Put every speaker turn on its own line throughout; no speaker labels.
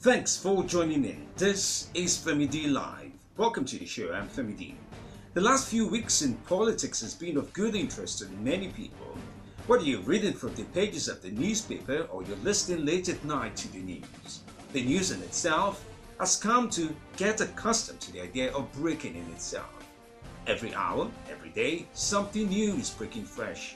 Thanks for joining in. This is Femi D Live. Welcome to the show. I'm Femi D. The last few weeks in politics has been of good interest to many people. Whether you're reading from the pages of the newspaper or you're listening late at night to the news, the news in itself has come to get accustomed to the idea of breaking in itself. Every hour, every day, something new is breaking fresh.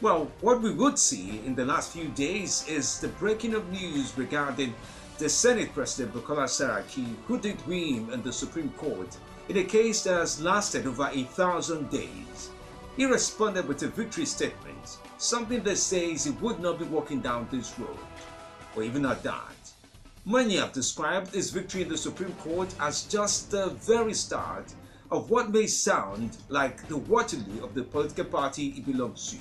Well, what we would see in the last few days is the breaking of news regarding the Senate President Bukola Saraki, who did win in the Supreme Court in a case that has lasted over 1,000 days. He responded with a victory statement, something that says he would not be walking down this road. Or even at that, many have described his victory in the Supreme Court as just the very start of what may sound like the Waterloo of the political party he belongs to.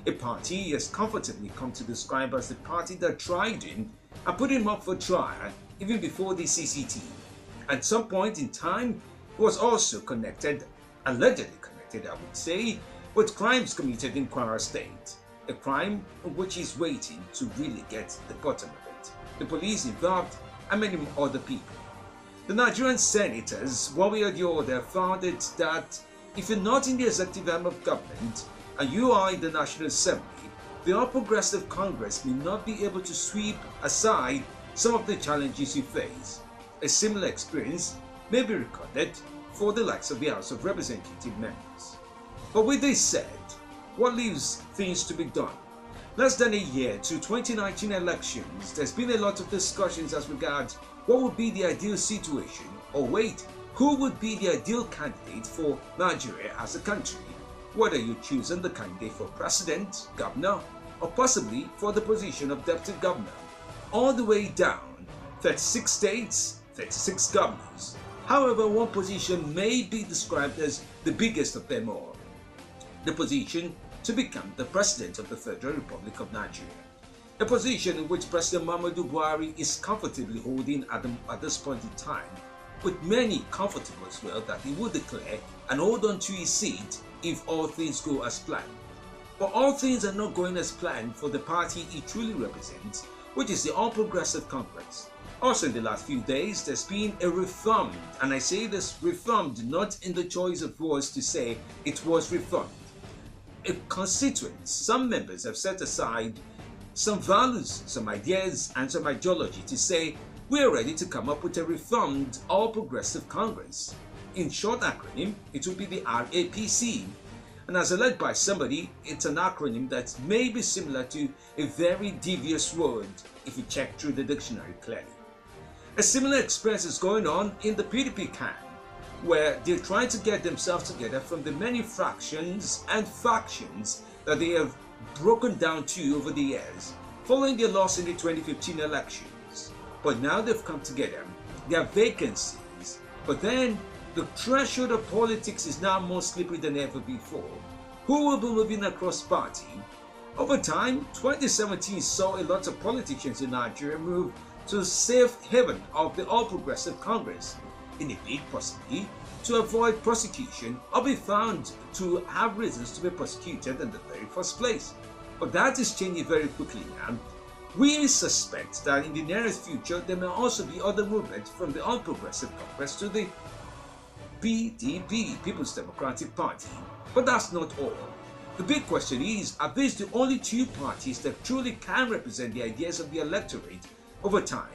A party he has comfortably come to describe as the party that tried him and put him up for trial even before the CCT. At some point in time, he was also connected, allegedly connected I would say, with crimes committed in Kwara State, a crime on which he's waiting to really get the bottom of it. The police involved and many other people. The Nigerian senators, one way or the other, found it that if you're not in the executive arm of government and you are in the National Assembly, the All Progressive Congress may not be able to sweep aside some of the challenges you face. A similar experience may be recorded for the likes of the House of Representative members. But with this said, what leaves things to be done? Less than a year to 2019 elections, there's been a lot of discussions as regards what would be the ideal situation, or wait, who would be the ideal candidate for Nigeria as a country, whether you're choosing the candidate for president, governor, or possibly for the position of deputy governor. All the way down, 36 states, 36 governors. However, one position may be described as the biggest of them all. The position to become the President of the Federal Republic of Nigeria. A position in which President Muhammadu Buhari is comfortably holding at this point in time, with many comfortable as well that he will declare and hold on to his seat if all things go as planned. But all things are not going as planned for the party he truly represents, which is the All Progressive Congress. Also in the last few days, there's been a reformed, and I say this reformed not in the choice of words to say it was reformed. A constituent, some members have set aside some values, some ideas, and some ideology to say we are ready to come up with a reformed All Progressive Congress. In short acronym, it will be the RAPC. And as alleged by somebody, it's an acronym that may be similar to a very devious word if you check through the dictionary clearly. A similar experience is going on in the PDP camp, where they're trying to get themselves together from the many fractions and factions that they have broken down to over the years, following their loss in the 2015 elections. But now they've come together, there are vacancies, but then the threshold of politics is now more slippery than ever before. Who will be moving across party? Over time, 2017 saw a lot of politicians in Nigeria move to the safe haven of the All Progressive Congress, in a bid possibly to avoid prosecution or be found to have reasons to be prosecuted in the very first place. But that is changing very quickly now. We suspect that in the nearest future there may also be other movements from the All Progressive Congress to the PDP, People's Democratic Party. But that's not all. The big question is, are these the only two parties that truly can represent the ideas of the electorate over time?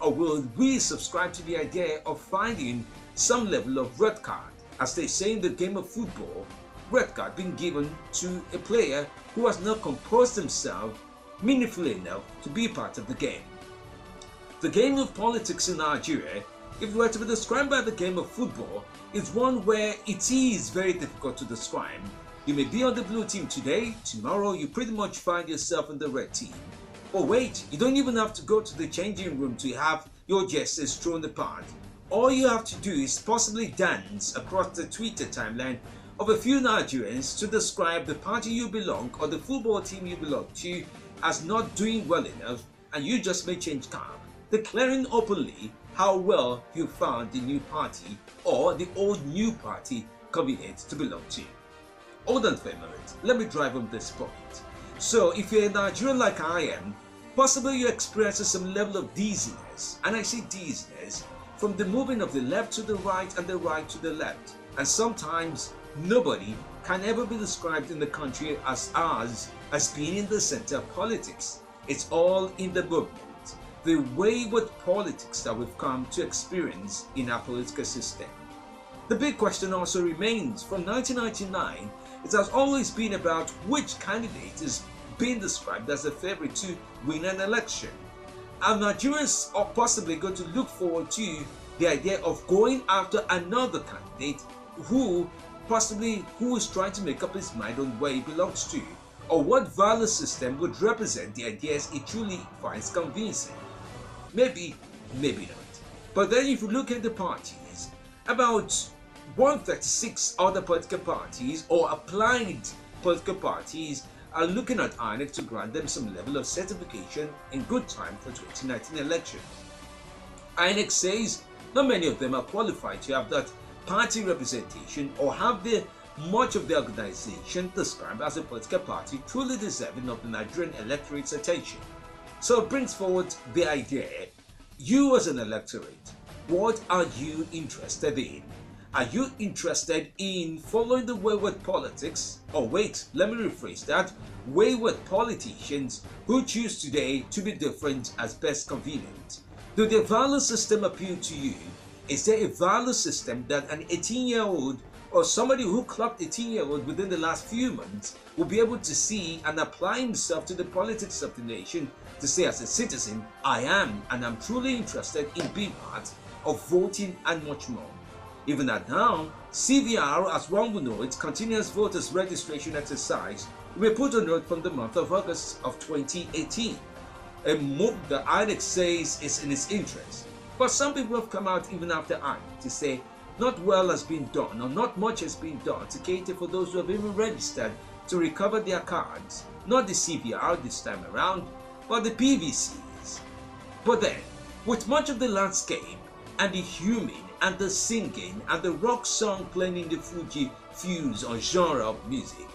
Or will we subscribe to the idea of finding some level of red card, as they say in the game of football, red card being given to a player who has not composed himself meaningfully enough to be part of the game? The game of politics in Nigeria, if it were to be described by the game of football, is one where it is very difficult to describe. You may be on the blue team today, tomorrow you pretty much find yourself in the red team. But wait, you don't even have to go to the changing room to have your jerseys thrown apart. All you have to do is possibly dance across the Twitter timeline of a few Nigerians to describe the party you belong or the football team you belong to as not doing well enough, and you just may change camp, declaring openly how well you found the new party or the old new party convenient to belong to. Hold on for a moment, let me drive home this point. So if you're a Nigerian like I am, Possibly you experience some level of dizziness, and I say dizziness, from the moving of the left to the right and the right to the left. And sometimes nobody can ever be described in the country as ours as being in the center of politics. It's all in the movement, the wayward politics that we've come to experience in our political system. The big question also remains, from 1999, it has always been about which candidate is being described as a favorite to win an election. And Nigerians are possibly going to look forward to the idea of going after another candidate who is trying to make up his mind on where he belongs to, or what value system would represent the ideas he truly finds convincing. Maybe, maybe not. But then if you look at the parties, about 136 other political parties or applied political parties are looking at INEC to grant them some level of certification in good time for 2019 elections. INEC says not many of them are qualified to have that party representation or have much of the organization described as a political party truly deserving of the Nigerian electorate's attention. So it brings forward the idea, you as an electorate, what are you interested in? Are you interested in following the wayward politics? Or wait, let me rephrase that. Wayward politicians who choose today to be different as best convenient. Do the value system appeal to you? Is there a value system that an 18-year-old or somebody who clocked 18-year-old within the last few months will be able to see and apply himself to the politics of the nation to say, as a citizen, I am and I'm truly interested in being part of voting and much more? Even at now, CVR, as one will know, its continuous voters registration exercise, will be put on hold from the month of August of 2018. A move that INEC says is in its interest. But some people have come out even after INEC to say not well has been done or not much has been done to cater for those who have even registered to recover their cards. Not the CVR this time around, but the PVCs. But then, with much of the landscape and the humming and the singing and the rock song playing in the Fuji fuse or genre of music,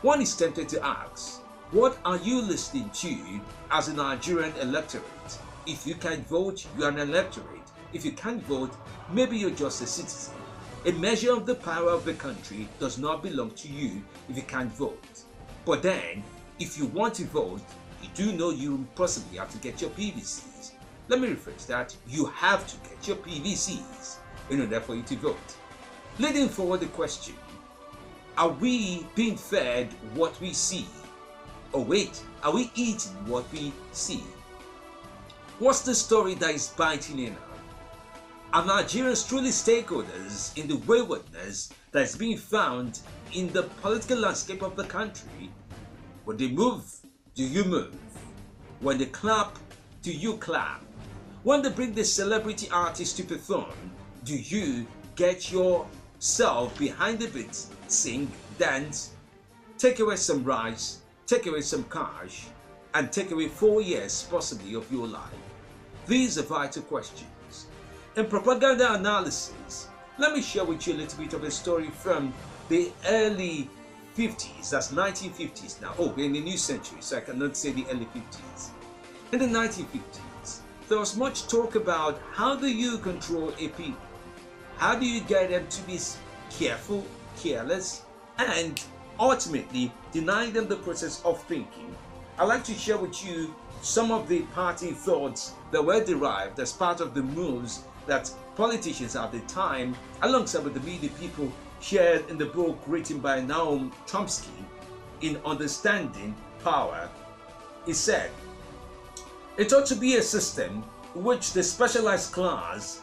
one is tempted to ask, what are you listening to as a Nigerian electorate? If you can't vote, you are an electorate. If you can't vote, maybe you're just a citizen. A measure of the power of the country does not belong to you if you can't vote. But then, if you want to vote, you do know you possibly have to get your PVCs. Let me rephrase that. You have to get your PVCs in order for you to vote. Leading forward the question, are we being fed what we see? Oh wait, are we eating what we see? What's the story that is biting in? Are Nigerians truly stakeholders in the waywardness that is being found in the political landscape of the country? When they move, do you move? When they clap, do you clap? When they bring the celebrity artist to perform, do you get yourself behind the beats, sing, dance, take away some rice, take away some cash, and take away 4 years possibly of your life? These are vital questions. In propaganda analysis, let me share with you a little bit of a story from the early 50s, that's 1950s now. Oh, we're in the new century, so I cannot say the early 50s. In the 1950s, there was much talk about how do you control a people? How do you get them to be careful, careless, and ultimately deny them the process of thinking? I'd like to share with you some of the party thoughts that were derived as part of the moves that politicians at the time, alongside with the media people, shared in the book written by Noam Chomsky, In Understanding Power. He said, it ought to be a system in which the specialized class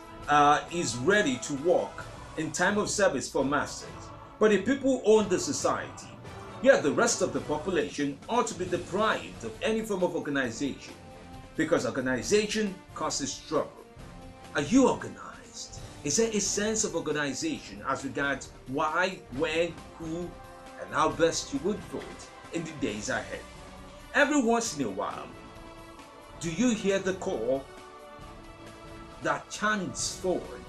is ready to work in time of service for masters, but the people who own the society, yet the rest of the population ought to be deprived of any form of organization, because organization causes struggle. Are you organized? Is there a sense of organization as regards why, when, who, and how best you would vote in the days ahead? Every once in a while, do you hear the call that chants forward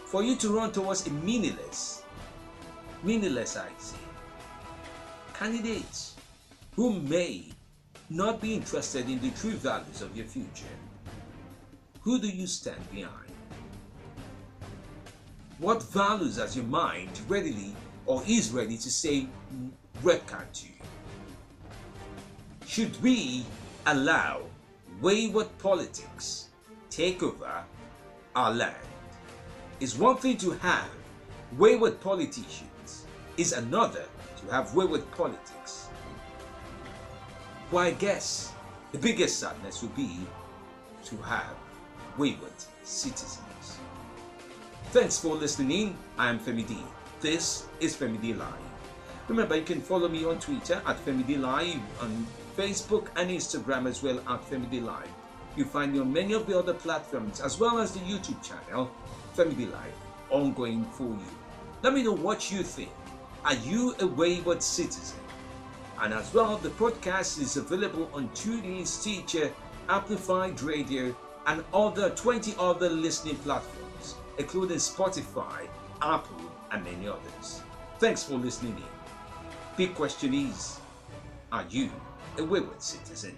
for you to run towards a meaningless I say, candidates who may not be interested in the true values of your future? Who do you stand behind? What values has your mind readily or is ready to say record to? Should we allow wayward politics take over our land? It's one thing to have wayward politicians, is another to have wayward politics. Well, I guess the biggest sadness would be to have wayward citizens. Thanks for listening. I am Femi D. This is Femi D Live. Remember, you can follow me on Twitter at Femi D Live, on Facebook and Instagram as well at Femi D Live. You find me on many of the other platforms as well as the YouTube channel Femi D Live, ongoing for you. Let me know what you think. Are you a wayward citizen? And as well, the podcast is available on TuneIn, Stitcher, Amplified Radio, and other 20 other listening platforms, including Spotify, Apple, and many others. Thanks for listening in. Big question is, are you a wayward citizen?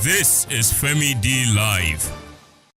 This is Femi D Live.